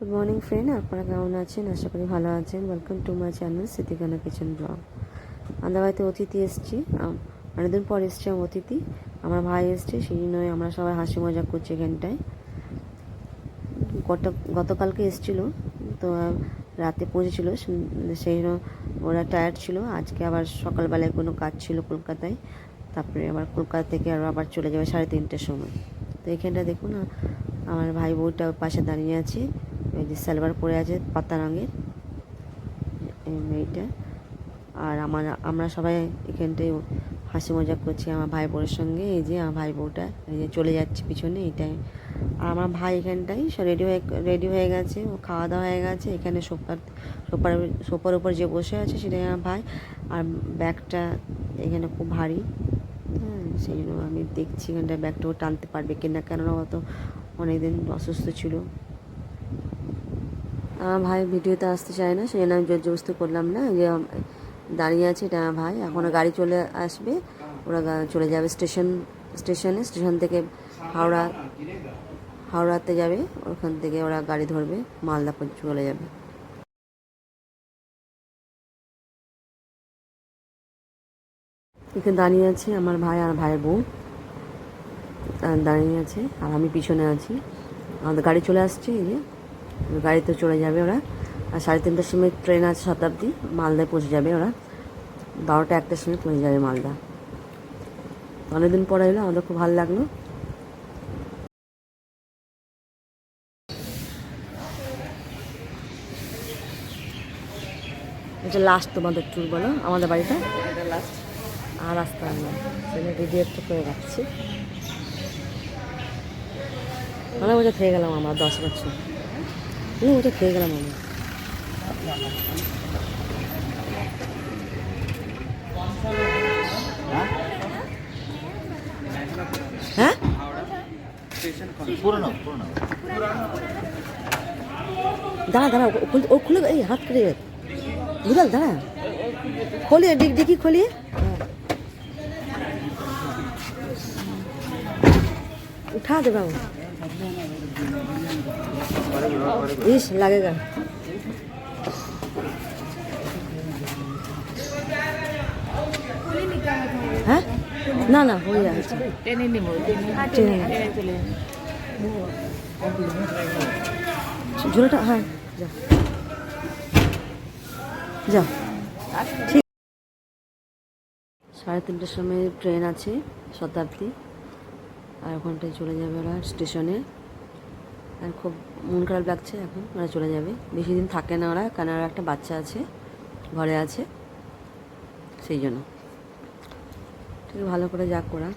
Good morning friend, আপনারা কেমন আছেন? আশা করি ভালো আছেন। Welcome to my channel Smritikana kitchen blog. আমাদের বাড়িতে অতিথি এসেছি, অনেকদিন পর এসছে অতিথি। আমার ভাই এসছে, সেই জন্যই আমরা সবাই হাসি মজা করছি এখানটায়। গতকালকে এসেছিল, তো রাতে পৌঁছেছিল, সেই জন্য ওরা টায়ার্ড ছিল। আজকে আবার সকালবেলায় কোনো কাজ ছিল কলকাতায়, তারপরে আবার কলকাতা থেকে আবার চলে যাবে 3:30টার সময়। তো এখানটা দেখুন, আমার ভাই বউটা পাশে দাঁড়িয়ে আছে, এই যে সালোয়ার পরে আছে পাতা রঙের এই মেয়েটা। আর আমরা সবাই এখানটায় হাসি মজা করছি আমার ভাই বউয়ের সঙ্গে। এই যে আমার ভাই বউটা এই যে চলে যাচ্ছে পিছনে, এটাই। আর আমার ভাই এখানটাই রেডি হয়ে গেছে, ও খাওয়া দাওয়া হয়ে গেছে। এখানে সোফার উপর যে বসে আছে সেটাই আমার ভাই। আর ব্যাগটা এখানে খুব ভারী, হ্যাঁ, সেই জন্য আমি দেখছি এখানটা ব্যাগটাও টানতে পারবে কিনা, কেননা অত অনেকদিন অসুস্থ ছিল। আমার ভাই ভিডিওতে আসতে চায় না, সেই জন্য আমি জোরজবস্তি করলাম না। যে দাঁড়িয়ে আছে, এটা আমার ভাই। এখন ওরা গাড়ি চলে আসবে, ওরা চলে যাবে স্টেশন থেকে হাওড়াতে যাবে। ওখান থেকে ওরা গাড়ি ধরবে, মালদা পর্যন্ত চলে যাবে। এখানে দাঁড়িয়ে আছে আমার ভাই আর ভাইয়ের বউ দাঁড়িয়ে আছে, আর আমি পিছনে আছি। আমাদের গাড়ি চলে আসছে, এই যে গাড়িতে চলে যাবে ওরা। আর 3:30টার সময় ট্রেন আছে শতাব্দী, মালদায় পৌঁছে যাবে ওরা। 12টা-1টার সময় পৌঁছে যাবে মালদা। অনেকদিন পরে এলো, আমাদের খুব ভালো লাগলো। এটা লাস্ট তোমাদের ট্যুর বলো, আমাদের বাড়িটা লাস্ট। আর আসতে আমি ভিডিও একটু করে রাখছি। অনেক বছর খেয়ে গেলাম আমরা, 10 বছর ওটা খেয়ে গেলাম আমি। হ্যাঁ, দাঁড়া ও খুলে, এই হাত কেটে বুঝাল, দাঁড়া খোলিয়ে ডিকি খোলিয়ে। उठा दे बाबू, इस लगेगा। হ্যাঁ, না না হয়ে যাচ্ছে, টেনে নেব, ঝোলটা। হ্যাঁ, যা যা, ঠিক। 3:30টার সময় ট্রেন আছে শতাব্দী, আর ওখানটায় চলে যাবে ওরা স্টেশনে। আর খুব মন খারাপ লাগছে, এখন ওরা চলে যাবে। বেশি দিন থাকে না ওরা, কারণ ওরা একটা বাচ্চা আছে, ঘরে আছে, সেই জন্য। ঠিক ভালো করে যাক ওরা।